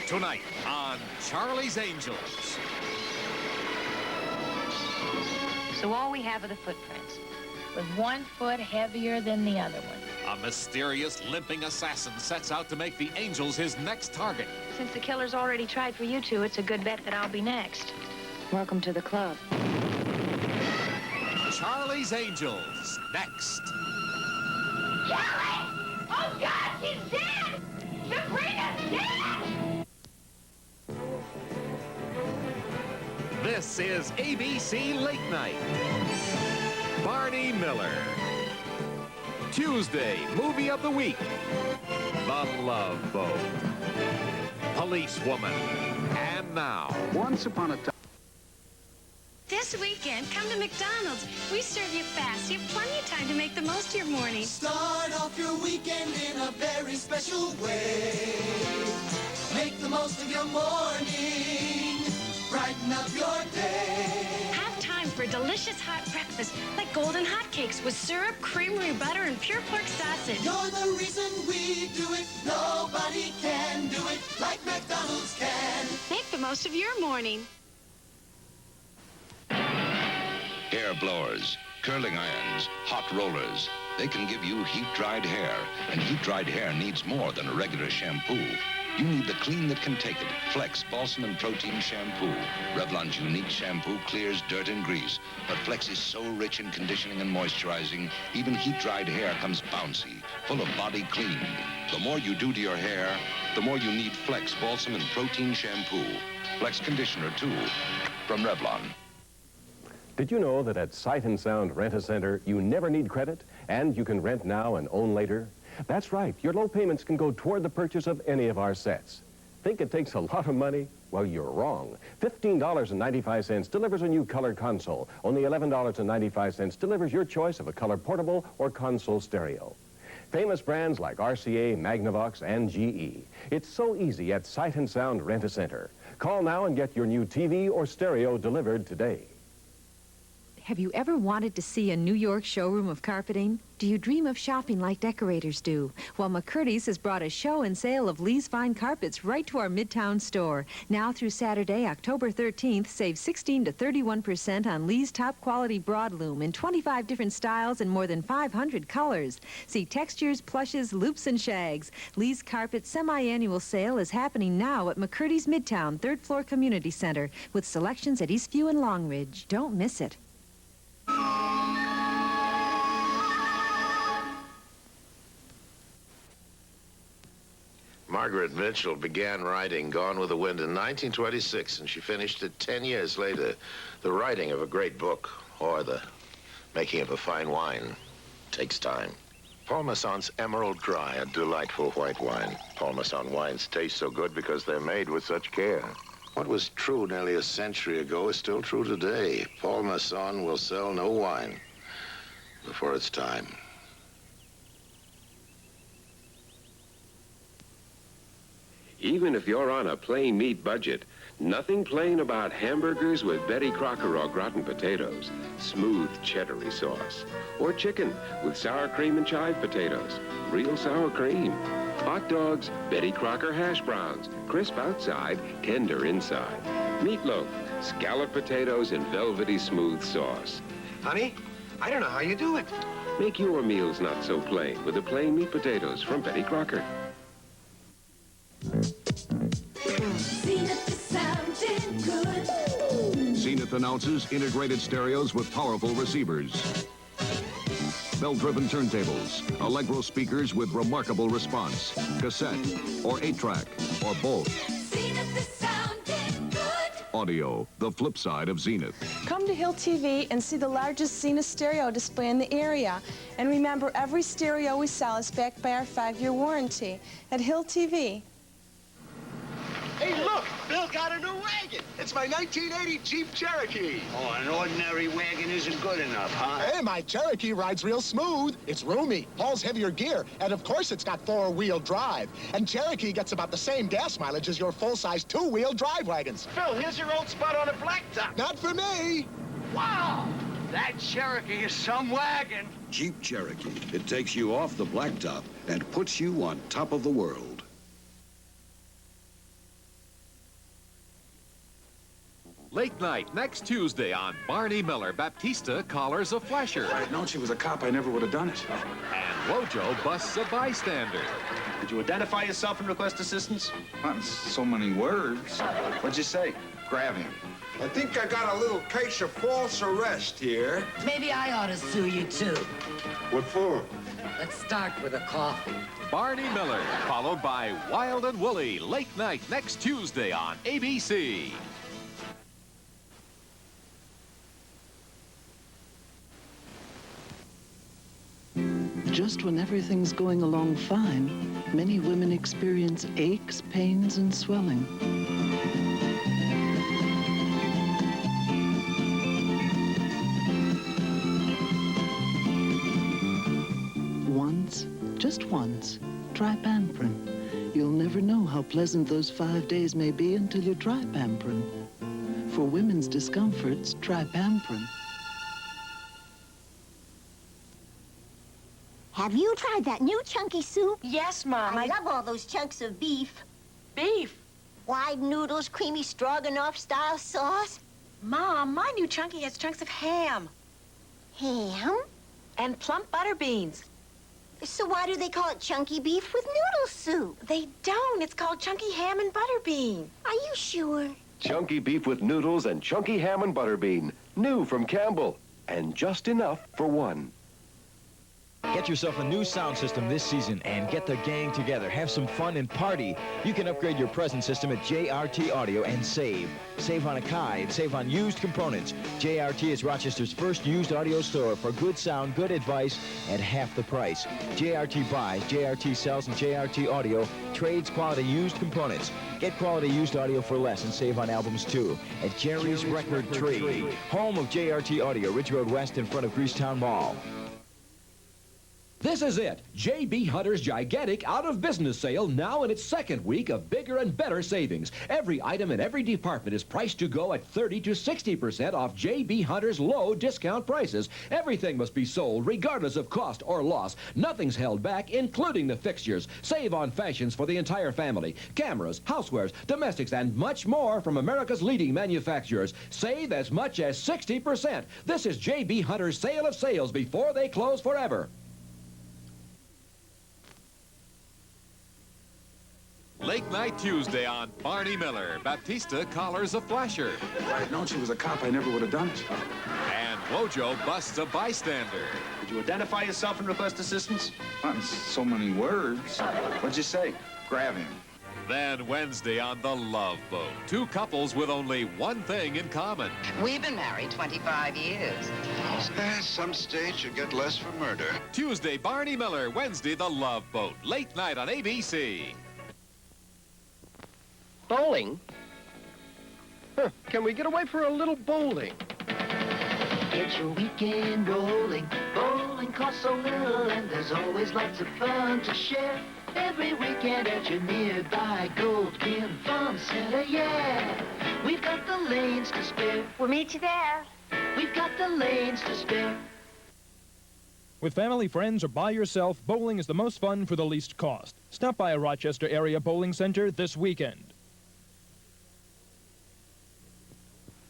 Tonight on Charlie's Angels. So all we have are the footprints, with one foot heavier than the other one. A mysterious, limping assassin sets out to make the Angels his next target. Since the killer's already tried for you two, it's a good bet that I'll be next. Welcome to the club. Charlie's Angels, next. Charlie! Oh, God, she's dead! Sabrina's dead! This is ABC Late Night. Barney Miller. Tuesday, movie of the week. The Love Boat. Policewoman. And now. Once upon a time. This weekend, come to McDonald's. We serve you fast. You have plenty of time to make the most of your morning. Start off your weekend in a very special way. Make the most of your morning. Brighten up your day. Have time for a delicious hot breakfast like golden hotcakes with syrup, creamery, butter, and pure pork sausage. You're the reason we do it. Nobody can do it like McDonald's can. Make the most of your morning. Hair blowers, curling irons, hot rollers. They can give you heat-dried hair, and heat-dried hair needs more than a regular shampoo. You need the clean that can take it. Flex Balsam and Protein Shampoo. Revlon's unique shampoo clears dirt and grease, but Flex is so rich in conditioning and moisturizing, even heat-dried hair comes bouncy, full of body clean. The more you do to your hair, the more you need Flex Balsam and Protein Shampoo. Flex Conditioner, too, from Revlon. Did you know that at Sight and Sound Rent-A-Center, you never need credit, and you can rent now and own later? That's right. Your low payments can go toward the purchase of any of our sets. Think it takes a lot of money? Well, you're wrong. $15.95 delivers a new color console. Only $11.95 delivers your choice of a color portable or console stereo. Famous brands like RCA, Magnavox, and GE. It's so easy at Sight and Sound Rent-A-Center. Call now and get your new TV or stereo delivered today. Have you ever wanted to see a New York showroom of carpeting? Do you dream of shopping like decorators do? Well, McCurdy's has brought a show and sale of Lee's fine carpets right to our Midtown store. Now through Saturday, October 13th, save 16 to 31% on Lee's top quality broadloom in 25 different styles and more than 500 colors. See textures, plushes, loops, and shags. Lee's Carpet semi-annual sale is happening now at McCurdy's Midtown 3rd floor community center with selections at Eastview and Long Ridge. Don't miss it. Margaret Mitchell began writing Gone with the Wind in 1926, and she finished it 10 years later. The writing of a great book, or the making of a fine wine, takes time. Paul Masson's Emerald Dry, a delightful white wine. Paul Masson wines taste so good because they're made with such care. What was true nearly a century ago is still true today. Paul Masson will sell no wine before it's time. Even if you're on a plain meat budget, nothing plain about hamburgers with Betty Crocker au gratin potatoes, smooth cheddary sauce, or chicken with sour cream and chive potatoes, real sour cream. Hot dogs, Betty Crocker hash browns, crisp outside, tender inside. Meatloaf, scalloped potatoes, and velvety smooth sauce. Honey, I don't know how you do it. Make your meals not so plain with the plain meat potatoes from Betty Crocker. Zenith is sounding good. Zenith announces integrated stereos with powerful receivers. Bell-driven turntables, Allegro speakers with remarkable response, cassette, or 8-track, or both. Zenith is sounding good. Audio, the flip side of Zenith. Come to Hill TV and see the largest Zenith stereo display in the area. And remember, every stereo we sell is backed by our 5-year warranty at Hill TV. Hey, look, Bill got a new wagon. It's my 1980 Jeep Cherokee. Oh, an ordinary wagon isn't good enough, huh? Hey, my Cherokee rides real smooth. It's roomy, hauls heavier gear, and of course it's got 4-wheel drive. And Cherokee gets about the same gas mileage as your full-size 2-wheel drive wagons. Phil, here's your old spot on the blacktop. Not for me. Wow, that Cherokee is some wagon. Jeep Cherokee. It takes you off the blacktop and puts you on top of the world. Late night next Tuesday on Barney Miller, Baptista collars a flasher. If I had known she was a cop, I never would have done it. And Wojo busts a bystander. Did you identify yourself and request assistance? Not in so many words. What'd you say? Grab him. I think I got a little case of false arrest here. Maybe I ought to sue you, too. What for? Let's start with a coffee. Barney Miller, followed by Wild and Woolly, late night next Tuesday on ABC. Just when everything's going along fine, many women experience aches, pains, and swelling. Once, just once, try Pamprin. You'll never know how pleasant those 5 days may be until you try Pamprin. For women's discomforts, try Pamprin. Have you tried that new chunky soup? Yes, Mom. I love all those chunks of beef. Beef? Wide noodles, creamy stroganoff-style sauce. Mom, my new chunky has chunks of ham. Ham? And plump butter beans. So why do they call it chunky beef with noodle soup? They don't. It's called chunky ham and butter bean. Are you sure? Chunky beef with noodles and chunky ham and butter bean. New from Campbell. And just enough for one. Get yourself a new sound system this season and get the gang together. Have some fun and party. You can upgrade your present system at JRT Audio and save. Save on Akai and save on used components. JRT is Rochester's first used audio store for good sound, good advice at half the price. JRT buys, JRT sells, and JRT Audio trades quality used components. Get quality used audio for less and save on albums too at Jerry's Record Tree, home of JRT Audio, Ridge Road West in front of Greasetown Mall. This is it. J.B. Hunter's gigantic out-of-business sale now in its second week of bigger and better savings. Every item in every department is priced to go at 30 to 60% off J.B. Hunter's low discount prices. Everything must be sold regardless of cost or loss. Nothing's held back, including the fixtures. Save on fashions for the entire family. Cameras, housewares, domestics, and much more from America's leading manufacturers. Save as much as 60%. This is J.B. Hunter's sale of sales before they close forever. Late night Tuesday on Barney Miller, Baptista collars a flasher. If I had known she was a cop, I never would have done it. And Wojo busts a bystander. Did you identify yourself and request assistance? Not in so many words. What'd you say? Grab him. Then Wednesday on The Love Boat, two couples with only one thing in common. We've been married 25 years. At some stage, you get less for murder. Tuesday, Barney Miller. Wednesday, The Love Boat. Late night on ABC. Bowling? Huh, can we get away for a little bowling? Get your weekend rolling. Bowling costs so little, and there's always lots of fun to share. Every weekend at your nearby Gold Gym Fun Center, yeah. We've got the lanes to spare. We'll meet you there. We've got the lanes to spare. With family, friends, or by yourself, bowling is the most fun for the least cost. Stop by a Rochester area bowling center this weekend.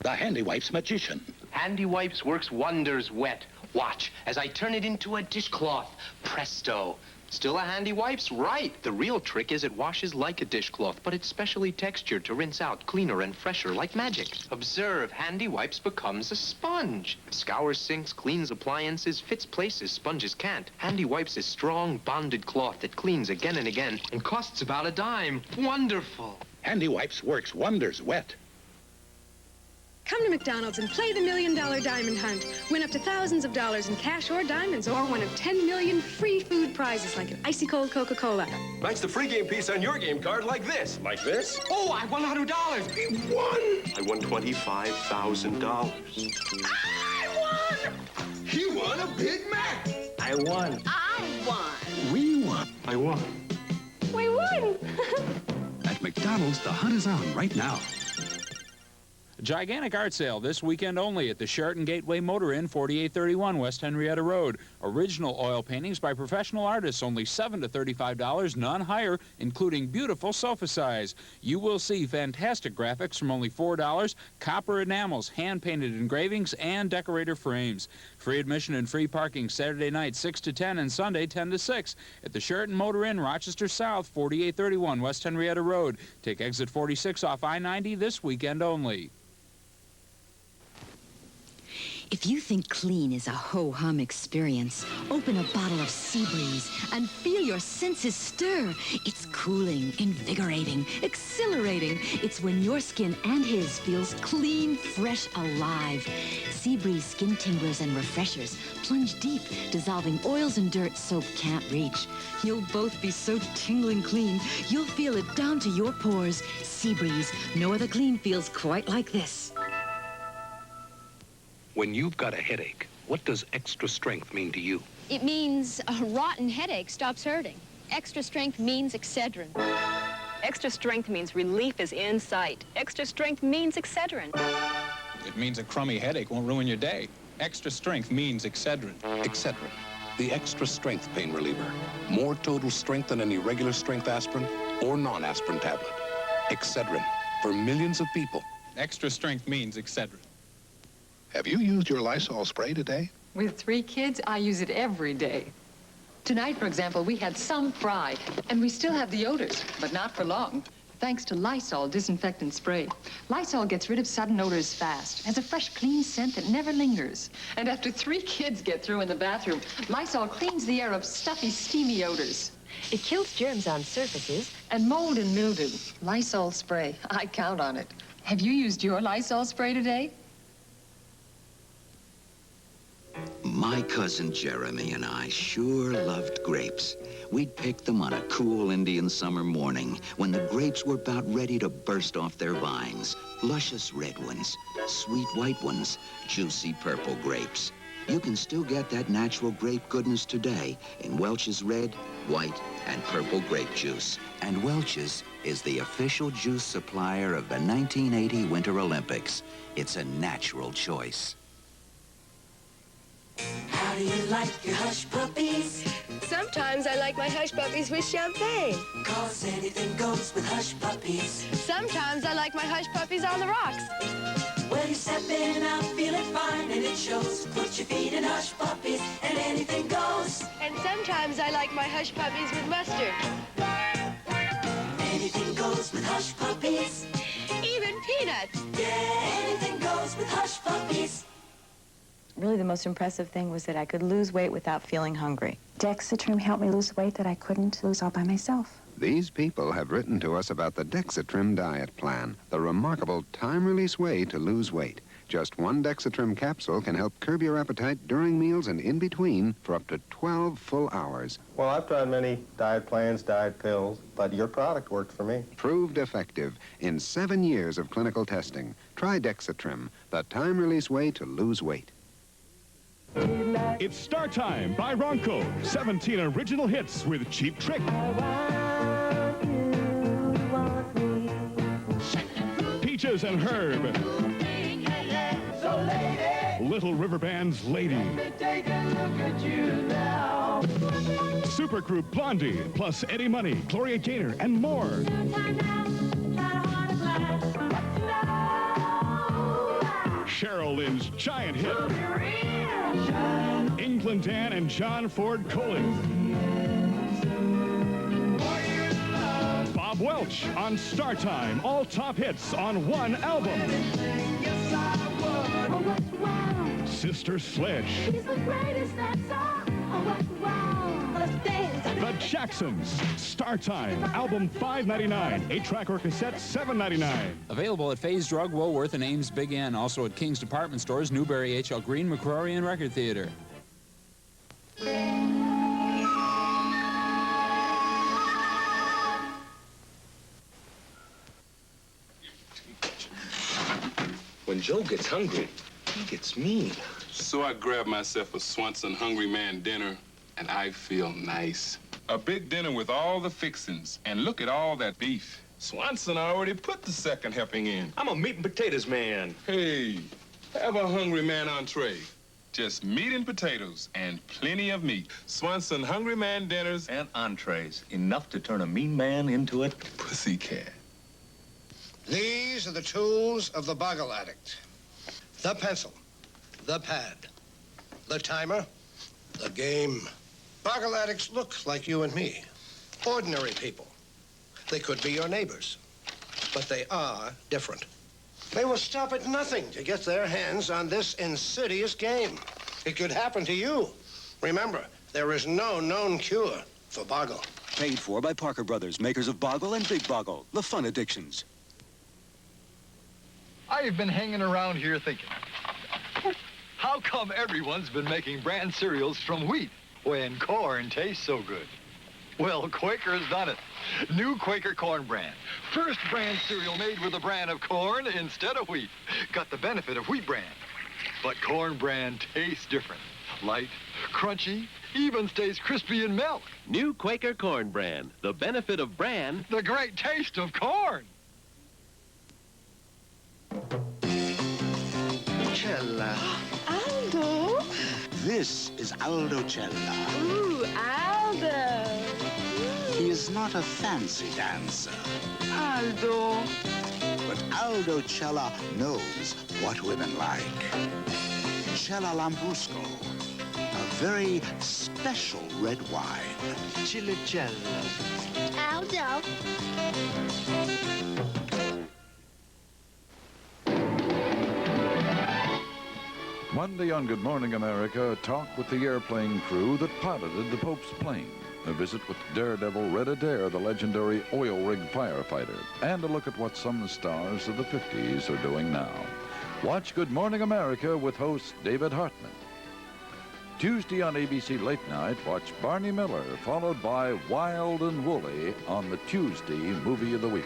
The Handiwipes magician. Handiwipes works wonders wet. Watch as I turn it into a dishcloth. Presto. Still a Handiwipes? Right. The real trick is it washes like a dishcloth, but it's specially textured to rinse out cleaner and fresher like magic. Observe, Handiwipes becomes a sponge. Scours sinks, cleans appliances, fits places sponges can't. Handiwipes is strong, bonded cloth that cleans again and again and costs about a dime. Wonderful. Handiwipes works wonders wet. Come to McDonald's and play the $1 Million Diamond Hunt. Win up to thousands of dollars in cash or diamonds, or one of 10 million free food prizes like an icy cold Coca-Cola. Match the free game piece on your game card like this. Like this? Oh, I won $100. You won! I won $25,000. I won! He won a Big Mac. I won. I won. We won. I won. We won. At McDonald's, the hunt is on right now. A gigantic art sale this weekend only at the Sheraton Gateway Motor Inn, 4831 West Henrietta Road. Original oil paintings by professional artists, only $7 to $35, none higher, including beautiful sofa size. You will see fantastic graphics from only $4, copper enamels, hand-painted engravings, and decorator frames. Free admission and free parking Saturday night 6 to 10 and Sunday 10 to 6 at the Sheraton Motor Inn, Rochester South, 4831 West Henrietta Road. Take exit 46 off I-90 this weekend only. If you think clean is a ho-hum experience, open a bottle of Seabreeze and feel your senses stir. It's cooling, invigorating, exhilarating. It's when your skin and his feels clean, fresh, alive. Seabreeze skin tinglers and refreshers plunge deep, dissolving oils and dirt soap can't reach. You'll both be so tingling clean, you'll feel it down to your pores. Seabreeze, no other clean feels quite like this. When you've got a headache, what does extra strength mean to you? It means a rotten headache stops hurting. Extra strength means Excedrin. Extra strength means relief is in sight. Extra strength means Excedrin. It means a crummy headache won't ruin your day. Extra strength means Excedrin. Excedrin, the extra strength pain reliever. More total strength than any regular strength aspirin or non-aspirin tablet. Excedrin, for millions of people. Extra strength means Excedrin. Have you used your Lysol spray today? With 3 kids, I use it every day. Tonight, for example, we had some fry, and we still have the odors, but not for long. Thanks to Lysol disinfectant spray. Lysol gets rid of sudden odors fast, has a fresh, clean scent that never lingers. And after 3 kids get through in the bathroom, Lysol cleans the air of stuffy, steamy odors. It kills germs on surfaces and mold and mildew. Lysol spray, I count on it. Have you used your Lysol spray today? My cousin Jeremy and I sure loved grapes. We'd pick them on a cool Indian summer morning when the grapes were about ready to burst off their vines. Luscious red ones, sweet white ones, juicy purple grapes. You can still get that natural grape goodness today in Welch's red, white, and purple grape juice. And Welch's is the official juice supplier of the 1980 Winter Olympics. It's a natural choice. How do you like your hush puppies? Sometimes I like my hush puppies with champagne. 'Cause anything goes with hush puppies. Sometimes I like my hush puppies on the rocks. Well, you step in and out feeling fine, and it shows. Put your feet in hush puppies, and anything goes. And sometimes I like my hush puppies with mustard. Anything goes with hush puppies. Even peanuts. Yeah, anything goes with hush puppies. Really, the most impressive thing was that I could lose weight without feeling hungry. Dexatrim helped me lose weight that I couldn't lose all by myself. These people have written to us about the Dexatrim diet plan, the remarkable time-release way to lose weight. Just 1 Dexatrim capsule can help curb your appetite during meals and in between for up to 12 full hours. Well, I've tried many diet plans, diet pills, but your product worked for me. Proved effective in 7 years of clinical testing. Try Dexatrim, the time-release way to lose weight. It's Star Time by Ronco. 17 original hits with Cheap Trick. Peaches and Herb. Little River Band's Lady. Supergroup Blondie, plus Eddie Money, Gloria Gaynor, and more. Cheryl Lynn's giant hit. England Dan and John Ford Coley. Bob Welch on Star Time. All top hits on 1 album. Sister Sledge. The Jacksons. Star Time. Album $5.99. 8-track or cassette $7.99. Available at Faze Drug, Woolworth, and Ames Big N. Also at King's Department Stores, Newberry, H.L. Green, McCrory, and Record Theater. When Joe gets hungry, he gets mean. So I grab myself a Swanson Hungry Man dinner, and I feel nice. A big dinner with all the fixings, and look at all that beef. Swanson already put the second helping in. I'm a meat and potatoes man. Hey, have a hungry man entree. Just meat and potatoes and plenty of meat. Swanson Hungry Man dinners And entrees. Enough to turn a mean man into a pussycat. These are the tools of the Boggle addict. The pencil, the pad, the timer, the game. Boggle addicts look like you and me. Ordinary people. They could be your neighbors, but they are different. They will stop at nothing to get their hands on this insidious game. It could happen to you. Remember, there is no known cure for Boggle. Paid for by Parker Brothers, makers of Boggle and Big Boggle, the fun addictions. I've been hanging around here thinking, how come everyone's been making brand cereals from wheat when corn tastes so good? Well, Quaker has done it. New Quaker corn brand. First brand cereal made with a brand of corn instead of wheat. Got the benefit of wheat brand. But corn brand tastes different. Light, crunchy, even stays crispy in milk. New Quaker corn brand. The benefit of bran. The great taste of corn. Cella. Aldo. This is Aldo Cella. Ooh, Aldo. He is not a fancy dancer. Aldo. But Aldo Cella knows what women like. Cella Lambrusco. A very special red wine. Chilicella. Aldo. Monday on Good Morning America, a talk with the airplane crew that piloted the Pope's plane. A visit with Daredevil Red Adair, the legendary oil rig firefighter. And a look at what some stars of the 50s are doing now. Watch Good Morning America with host David Hartman. Tuesday on ABC Late Night, watch Barney Miller, followed by Wild and Woolly on the Tuesday Movie of the Week.